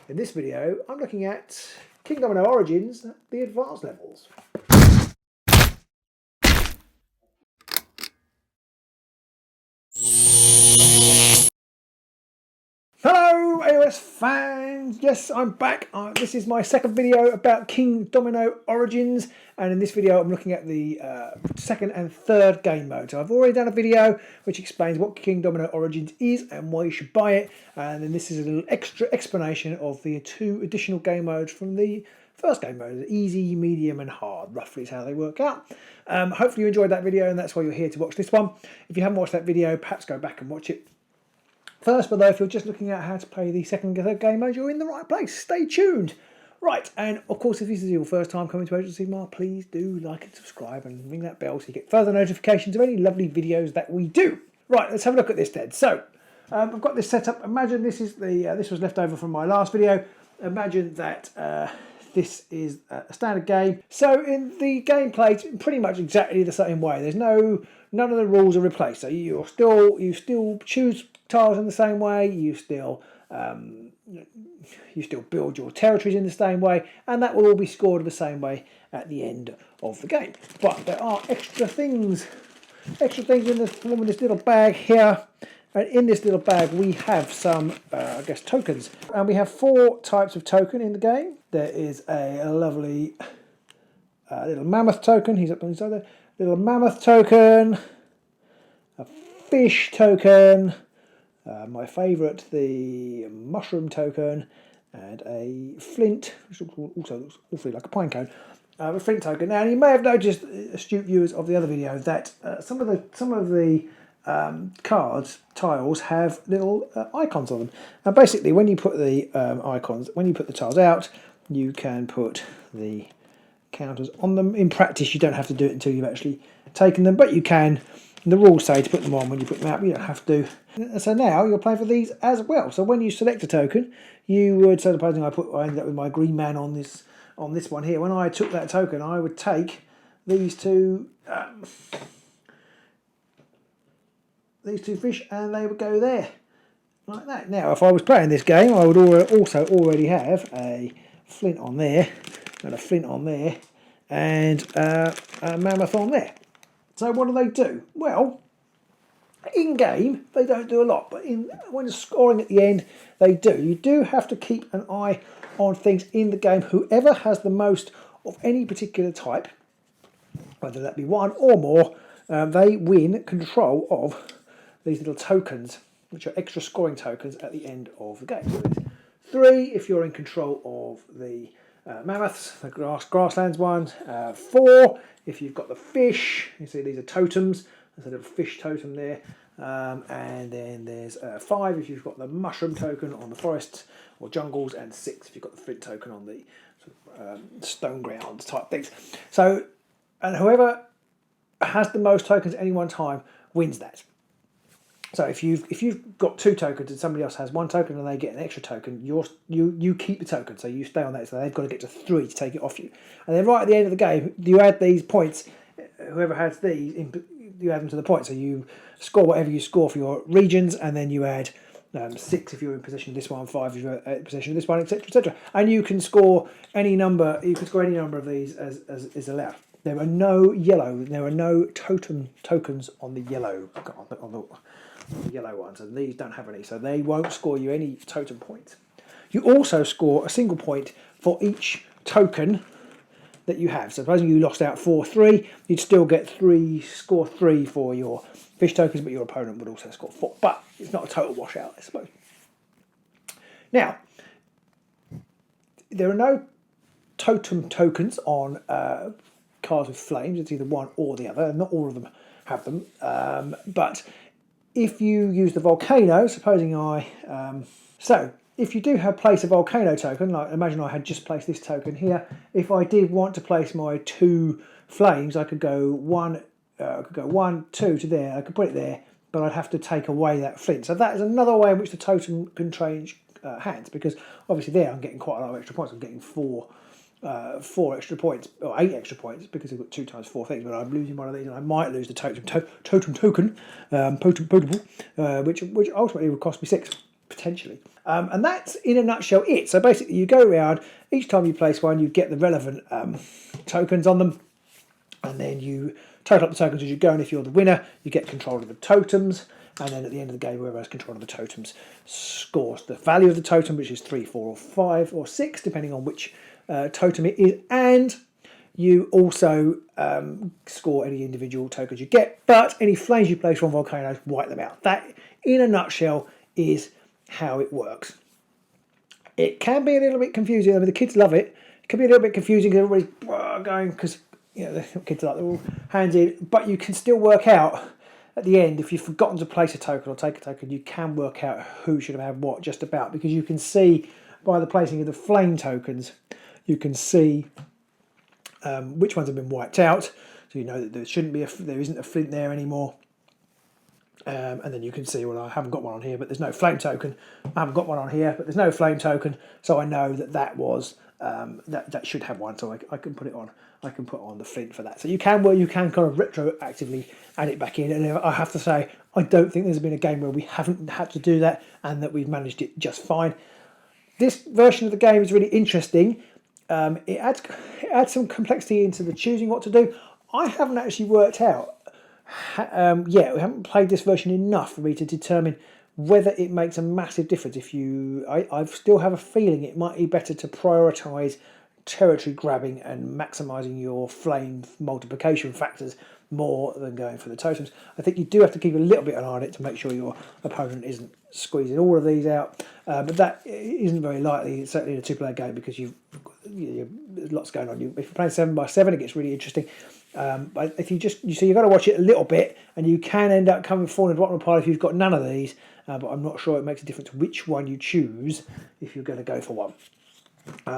In this video, I'm looking at Kingdomino Origins, the advanced levels. Hello AOS fans, yes I'm back. This is my second video about Kingdomino Origins, and in this video I'm looking at the second and third game mode. So I've already done a video which explains what Kingdomino Origins is and why you should buy it, and then this is a little extra explanation of the two additional game modes from the first game mode, easy, medium and hard, roughly is how they work out. Hopefully you enjoyed that video and that's why you're here to watch this one. If you haven't watched that video, perhaps go back and watch it first, but though if you're just looking at how to play the second and third game mode, you're in the right place. Stay tuned. Right, and of course, if this is your first time coming to Agency Mar, please do like and subscribe and ring that bell so you get further notifications of any lovely videos that we do. Right, let's have a look at this then. So, I've got this set up. Imagine this is the this was left over from my last video. Imagine that this is a standard game. So in the gameplay, it's pretty much exactly the same way. There's none of the rules are replaced. So you still choose tiles in the same way. You still build your territories in the same way, and that will all be scored the same way at the end of the game. But there are extra things in this form of this little bag here. And in this little bag we have some, I guess, tokens. And we have 4 types of token in the game. There is a lovely little mammoth token. He's up on his other little mammoth token, a fish token, my favourite, the mushroom token, and a flint, which also looks awfully like a pine cone. A flint token. Now you may have noticed, astute viewers of the other video, that some of the cards, tiles, have little icons on them. And basically, when you put the tiles out, you can put the counters on them. In practice, you don't have to do it until you've actually taken them, but you can. The rules say to put them on when you put them out, but you don't have to. So now you're playing for these as well. So when you select a token, you would, so supposing I ended up with my green man on this one here. When I took that token, I would take these two fish, and they would go there like that. Now, if I was playing this game, I would also already have a flint on there, and a flint on there, and a mammoth on there. So what do? Well, in game they don't do a lot, but when scoring at the end, they do. You do have to keep an eye on things in the game. Whoever has the most of any particular type, whether that be one or more, they win control of these little tokens, which are extra scoring tokens at the end of the game. So there's 3 if you're in control of the mammoths, the grasslands ones. 4 if you've got the fish. You see these are totems. There's a little fish totem there. And then there's 5 if you've got the mushroom token on the forests or jungles, and 6 if you've got the flint token on the stone grounds type things. So, and whoever has the most tokens at any one time wins that. So if you've got 2 tokens and somebody else has 1 token and they get an extra token, you keep the token, so you stay on that. So they've got to get to 3 to take it off you. And then right at the end of the game, you add these points. Whoever has these, you add them to the points. So you score whatever you score for your regions, and then you add 6 if you're in possession of this one, 5 if you're in possession of this one, etc., etc. And you can score any number. You can score any number of these as is allowed. There are no yellow. There are no tokens on the yellow on the yellow ones, and these don't have any, so they won't score you any totem points. You also score a single point for each token that you have. So supposing you lost out 4-3, you'd still get score 3 for your fish tokens, but your opponent would also score 4. But it's not a total washout, I suppose. Now, there are no totem tokens on cards with flames. It's either one or the other. Not all of them have them, but if you use the volcano, supposing if you do have place a volcano token, like imagine I had just placed this token here. If I did want to place my 2 flames, I could go 1, 2 to there. I could put it there, but I'd have to take away that flint. So that is another way in which the totem can change hands, because obviously there I'm getting quite a lot of extra points. I'm getting 4 extra points, or 8 extra points, because I've got 2 times 4 things, but I'm losing one of these, and I might lose the totem token, potable, which ultimately would cost me 6. potentially. And that's in a nutshell it. So basically you go around, each time you place one you get the relevant tokens on them, and then you total up the tokens as you go, and if you're the winner you get control of the totems, and then at the end of the game whoever has control of the totems scores the value of the totem, which is 3, 4 or 5 or 6 depending on which totem it is, and you also score any individual tokens you get, but any flames you place from volcanoes, wipe them out. That in a nutshell is how it works. It can be a little bit confusing. I mean, the kids love it. It can be a little bit confusing because everybody's going, because you know the kids are like, they're all hands in, but you can still work out at the end, if you've forgotten to place a token or take a token, you can work out who should have had what just about, because you can see by the placing of the flame tokens, you can see which ones have been wiped out, so you know that there isn't a flint there anymore. And then you can see, well, I haven't got one on here, but there's no flame token. I haven't got one on here, but there's no flame token. So I know that was that should have one. So I can put it on. I can put on the flint for that. So you can kind of retroactively add it back in. And I have to say, I don't think there's been a game where we haven't had to do that and that we've managed it just fine. This version of the game is really interesting. It adds some complexity into the choosing what to do. I haven't actually worked out. Yeah, we haven't played this version enough for me to determine whether it makes a massive difference. I still have a feeling it might be better to prioritise territory grabbing and maximising your flame multiplication factors more than going for the totems. I think you do have to keep a little bit an eye on it to make sure your opponent isn't squeezing all of these out, but that isn't very likely, certainly in a two-player game, because there's lots going on. If you're playing 7x7, it gets really interesting. But if you've got to watch it a little bit, and you can end up falling to the bottom of the pile if you've got none of these. But I'm not sure it makes a difference which one you choose if you're going to go for one.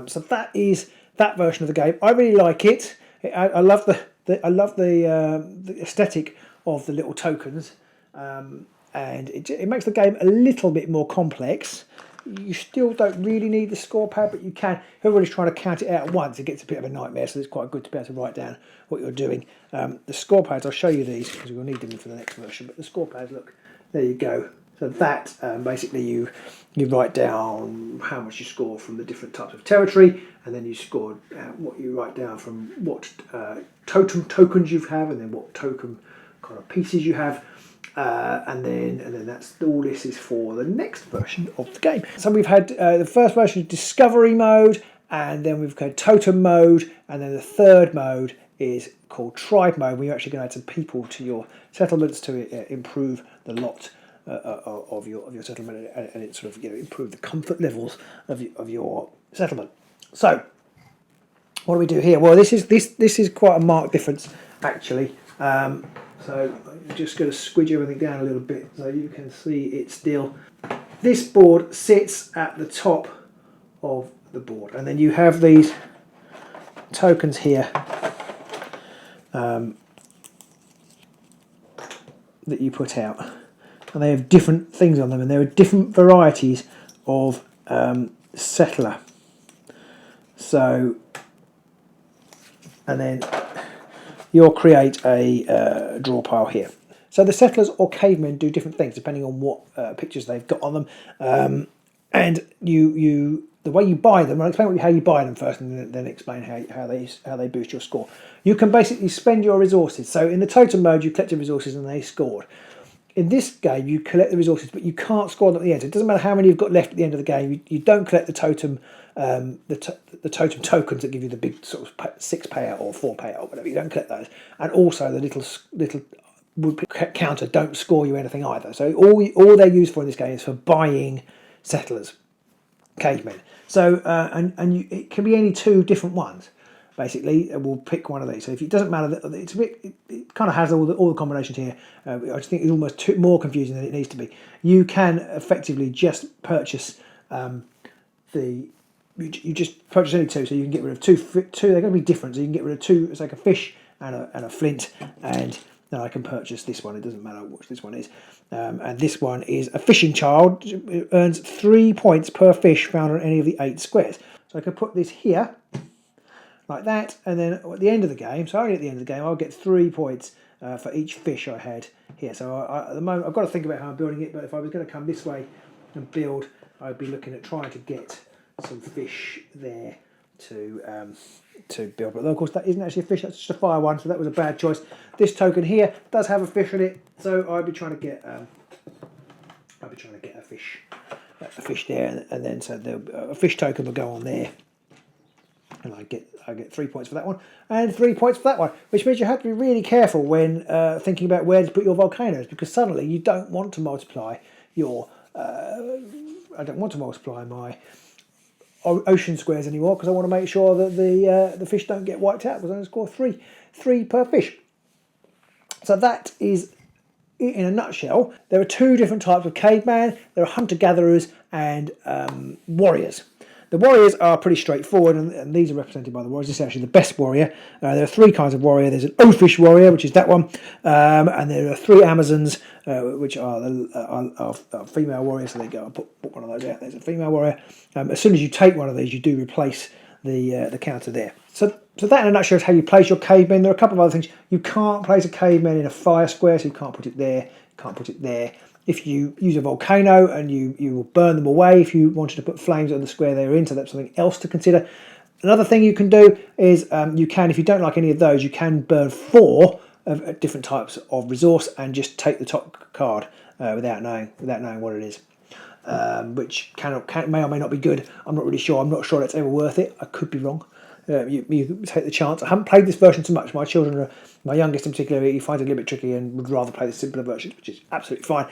So that is that version of the game. I really like it. I love the aesthetic of the little tokens, and it makes the game a little bit more complex. You still don't really need the score pad, but you can. If everybody's trying to count it out at once, it gets a bit of a nightmare, so it's quite good to be able to write down what you're doing. The score pads, I'll show you these because we'll need them for the next version, but the score pads, look, there you go. So that, basically you write down how much you score from the different types of territory, and then you score what you write down from what totem tokens you have, and then what token kind of pieces you have. And then that's all. This is for the next version of the game. So we've had the first version is discovery mode, and then we've got totem mode, and then the third mode is called tribe mode, where you're actually going to add some people to your settlements to improve the lot of your settlement, and it sort of improve the comfort levels of your settlement. So what do we do here? Well, this is quite a marked difference actually. So I'm just going to squidge everything down a little bit so you can see it still. This board sits at the top of the board, and then you have these tokens here that you put out, and they have different things on them, and there are different varieties of settler. So, and then you'll create a draw pile here. So the settlers or cavemen do different things depending on what pictures they've got on them, and the way you buy them. I'll explain how you buy them first, and then explain how they boost your score. You can basically spend your resources. So in the totem mode, you collect your resources and they scored. In this game, you collect the resources, but you can't score them at the end. So it doesn't matter how many you've got left at the end of the game. You don't collect the totem, the totem tokens that give you the big sort of 6 payout or 4 payout or whatever. You don't collect those, and also the little wood counter don't score you anything either. So all they're used for in this game is for buying settlers, cavemen. So it can be any 2 different ones. Basically, we'll pick one of these. So if it doesn't matter, it's a bit. It kind of has all the combinations here. I just think it's almost more confusing than it needs to be. You can effectively just purchase you just purchase any 2. So you can get rid of two. They're going to be different. So you can get rid of 2. It's like a fish and a flint, and then I can purchase this one. It doesn't matter which this one is. And this one is a fishing child. It earns 3 points per fish found on any of the 8 squares. So I can put this here, like that, and then at the end of the game, so only at the end of the game, I'll get 3 points for each fish I had here. So at the moment, I've got to think about how I'm building it, but if I was going to come this way and build, I'd be looking at trying to get some fish there to build. But of course, that isn't actually a fish; that's just a fire one. So that was a bad choice. This token here does have a fish in it, so I'd be trying to get a fish there, and then so a fish token will go on there, and I get 3 points for that one and 3 points for that one, which means you have to be really careful when thinking about where to put your volcanoes, because suddenly you don't want to multiply your I don't want to multiply my ocean squares anymore, because I want to make sure that the fish don't get wiped out, because I'm going to score three per fish. So that is, in a nutshell, there are two different types of caveman. There are hunter-gatherers and warriors. The warriors are pretty straightforward, and these are represented by the warriors. This is actually the best warrior. There are three kinds of warrior. There's an oafish warrior, which is that one, and there are three Amazons, which are female warriors. So they go, I'll put one of those out. There's a female warrior. As soon as you take one of these, you do replace the counter there. So that in a nutshell is how you place your cavemen. There are a couple of other things. You can't place a caveman in a fire square, so you can't put it there, you can't put it there. If you use a volcano, and you will burn them away if you wanted to put flames on the square they're in, so that's something else to consider. Another thing you can do is you can, if you don't like any of those, you can burn 4 of different types of resource and just take the top card without knowing what it is, which may or may not be good. I'm not really sure. I'm not sure it's ever worth it. I could be wrong. You take the chance. I haven't played this version so much. My children, my youngest in particular, he finds it a little bit tricky and would rather play the simpler versions, which is absolutely fine,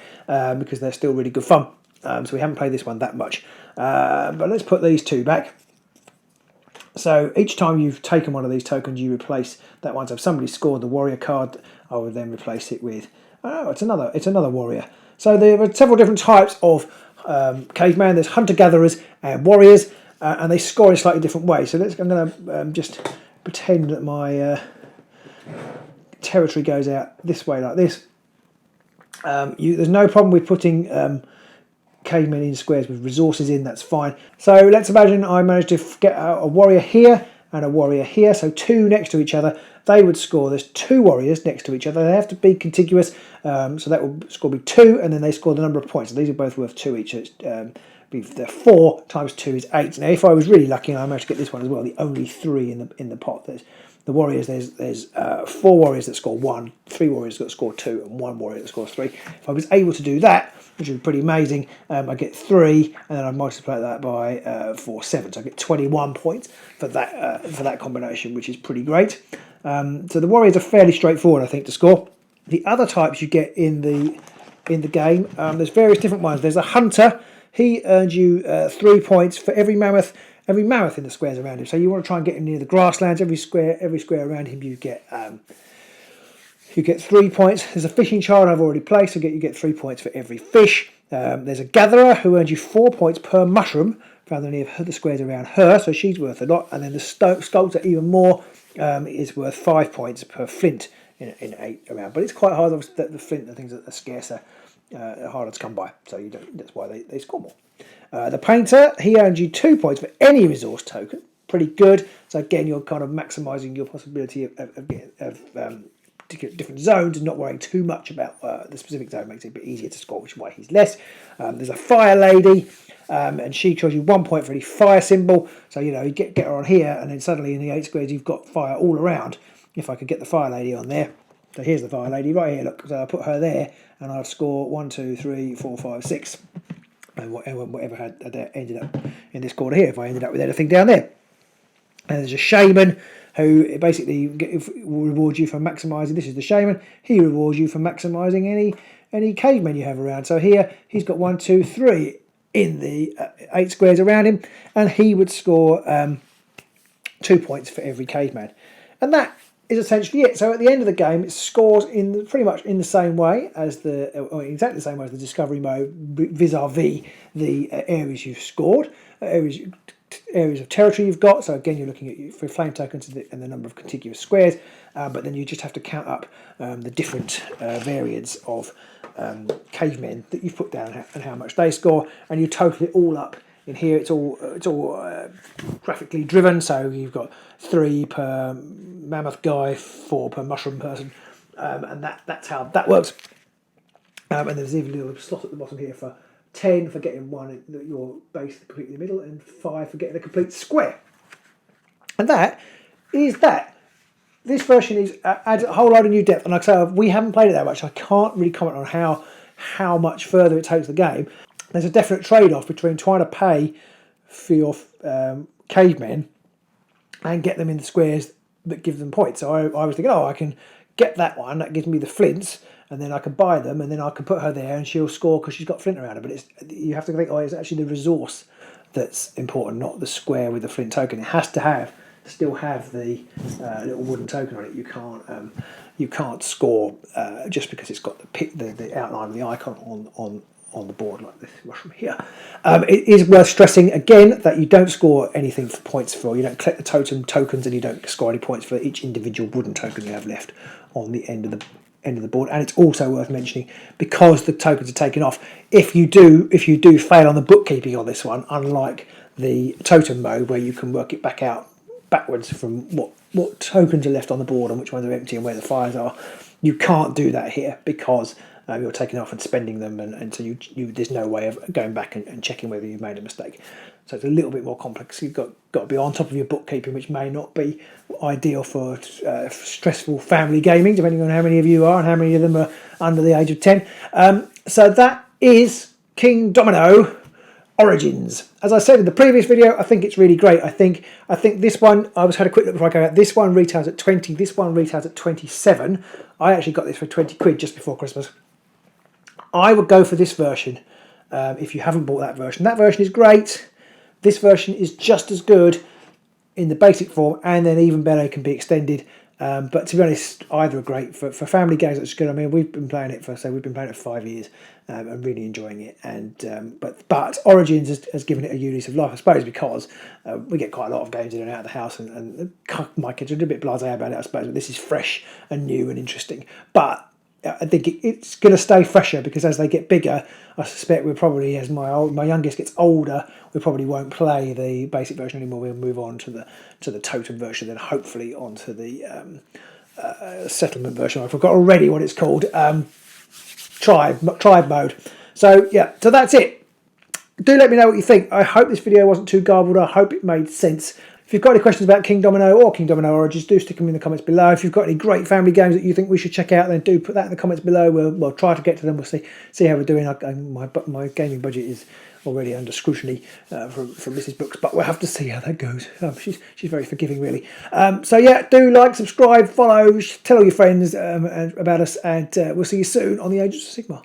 because they're still really good fun. So we haven't played this one that much. But let's put these two back. So each time you've taken one of these tokens, you replace that one. So if somebody scored the warrior card, I would then replace it with, it's another warrior. So there are several different types of caveman. There's hunter-gatherers and warriors. And they score in slightly different ways. So I'm going to just pretend that my territory goes out this way like this. There's no problem with putting cavemen in squares with resources in, that's fine. So let's imagine I managed to get a warrior here and a warrior here, so 2 next to each other. They would score, there's 2 warriors next to each other. They have to be contiguous, so that will score be 2, and then they score the number of points. So these are both worth 2 each. So the 4 times 2 is 8. Now, if I was really lucky and I managed to get this one as well, the only 3 in the pot. There's the warriors. There's 4 warriors that score 1, 3 warriors that score 2, and 1 warrior that scores 3. If I was able to do that, which would be pretty amazing, I get 3, and then I multiply that by 4, 7. So I get 21 points for that combination, which is pretty great. So the warriors are fairly straightforward, I think, to score. The other types you get in the game, there's various different ones. There's a hunter. He earns you 3 points for every mammoth in the squares around him. So you want to try and get him near the grasslands. Every square around him, you get 3 points. There's a fishing child I've already placed, so you get 3 points for every fish. There's a gatherer who earns you 4 points per mushroom found in any of the squares around her, so she's worth a lot. And then the sculptor, even more, is worth 5 points per flint in 8 around. But it's quite hard, obviously, the flint, the things that are scarcer, harder to come by, so that's why they score more. The painter, he earns you 2 points for any resource token. Pretty good. So again, you're kind of maximising your possibility of different zones and not worrying too much about the specific zone. Makes it a bit easier to score, which is why he's less. There's a fire lady, and she costs you 1 point for any fire symbol. So you get her on here, and then suddenly in the 8 squares you've got fire all around. If I could get the fire lady on there. So here's the fire lady right here. Look, so I put her there, and I'd score 1, 2, 3, 4, 5, 6, and whatever had ended up in this corner here. If I ended up with anything down there, and there's a shaman who basically will reward you for maximising. This is the shaman. He rewards you for maximising any cavemen you have around. So here he's got 1, 2, 3 in the 8 squares around him, and he would score 2 points for every caveman, and that is essentially it. So at the end of the game, it scores pretty much in the same way as exactly the same way as the discovery mode, vis-a-vis the areas you've scored, areas of territory you've got. So again, you're looking at for flame tokens and the number of contiguous squares, but then you just have to count up the different variants of cavemen that you've put down and how much they score, and you total it all up. In here, it's all graphically driven, so you've got 3 per mammoth guy, 4 per mushroom person, and that's how that works. And there's even a little slot at the bottom here for 10 for getting one your base completely in the middle, and 5 for getting a complete square. And that is that. This version adds a whole load of new depth, and like I say, we haven't played it that much. I can't really comment on how much further it takes the game. There's a definite trade-off between trying to pay for your cavemen and get them in the squares that give them points. So I was thinking, I can get that one, that gives me the flints, and then I can buy them, and then I can put her there and she'll score because she's got flint around her. But you have to think, it's actually the resource that's important, not the square with the flint token. It has to still have the little wooden token on it. You can't score just because it's got the outline of the icon on the board like this mushroom here. It is worth stressing again that you don't score anything for points you don't collect the totem tokens, and you don't score any points for each individual wooden token you have left on the end of the board. And it's also worth mentioning, because the tokens are taken off, if you do fail on the bookkeeping on this one, unlike the totem mode where you can work it backwards from what tokens are left on the board and which ones are empty and where the fires are, you can't do that here because you're taking off and spending them, and so there's no way of going back and checking whether you've made a mistake. So it's a little bit more complex. You've got to be on top of your bookkeeping, which may not be ideal for stressful family gaming, depending on how many of you are and how many of them are under the age of 10. So that is Kingdomino Origins. As I said in the previous video, I think it's really great. I think this one, had a quick look before I go out. This one retails at 20. This one retails at 27. I actually got this for 20 quid just before Christmas. I would go for this version if you haven't bought that version. That version is great. This version is just as good in the basic form, and then even better, it can be extended. But to be honest, either are great for family games. That's good. I mean, we've been playing it for 5 years and really enjoying it. And but Origins has given it a new lease of life, I suppose, because we get quite a lot of games in and out of the house, and my kids are a bit blasé about it, I suppose. But this is fresh and new and interesting. But I think it's going to stay fresher, because as they get bigger, I suspect we'll probably, as my youngest gets older, we probably won't play the basic version anymore. We'll move on to the totem version, then hopefully onto the settlement version. I forgot already what it's called. Tribe mode. So yeah, so that's it. Do let me know what you think. I hope this video wasn't too garbled. I hope it made sense. If you've got any questions about Kingdomino or Kingdomino Origins, do stick them in the comments below. If you've got any great family games that you think we should check out, then do put that in the comments below. We'll try to get to them. We'll see how we're doing. My gaming budget is already under scrutiny from Mrs. Brooks, but we'll have to see how that goes. She's very forgiving, really. So yeah, do like, subscribe, follow, tell all your friends about us, and we'll see you soon on the Agents of Sigmar.